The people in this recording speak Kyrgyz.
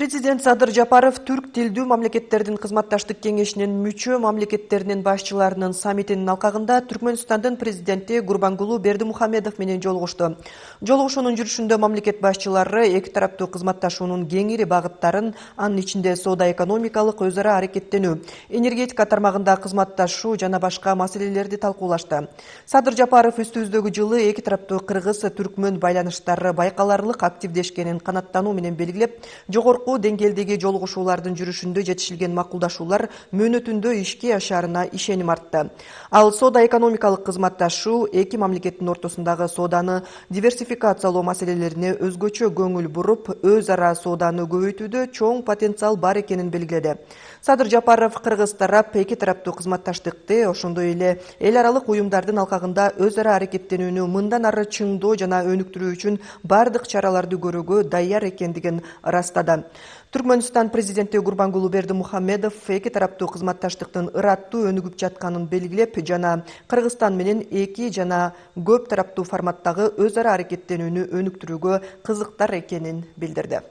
Президент Садыр Жапаров түрк тилдүү мамлекеттердин кызматташтык кеңешинин мүчө мамлекеттеринин башчыларынын саммитинин алкагында Түркмөнстандын президенти Гурбангулу Бердимухамедов менен жолугушту. Жолугушуунун жүрүшүндө мамлекет башчылары эки тараптуу кызматташуунун кеңири багыттарын, анын ичинде соода-экономикалык өз ара аракеттенүү, энергетика тармагында кызматташуу жана башка маселелерди талкуулашты. Садыр Жапаров үстүбүздөгү жылы эки тараптуу кыргыз-түркмөн байланыштары байкаларлык активдешкенин канаттануу менен белгилеп, жогорку деңгээлдеги жолугушуулардын жүрүшүндө жетишилген макулдашуулар мөөнөтүндө ишке ашаарына ишеним артты. Ал соода-экономикалык кызматташуу эки мамлекеттин ортосундагы сооданы диверсификациялоо маселелерине өзгөчө көңүл буруп, өз ара сооданы көбөйтүүдө чоң потенциал бар экенин белгиледи. Садыр Жапаров кыргыз тарап эки тараптуу кызматташтыкты, ошондой эле эл аралык уюмдардын алкагында өз ара аракеттенүүнү мындан ары чыңдоо жана өнүктүрүү үчүн бардык чараларды көрүүгө даяр экендигин ырастады. Түркмөнстан президенти Гурбангулу Бердимухамедов эки тараптуу кызматташтыктын ыраттуу өнүгүп жатканын белгилеп, жана Кыргызстан менен эки жана көп тараптуу форматтагы өз ара аракеттенүүнү өнүктүрүүгө кызыктар экенин билдирди.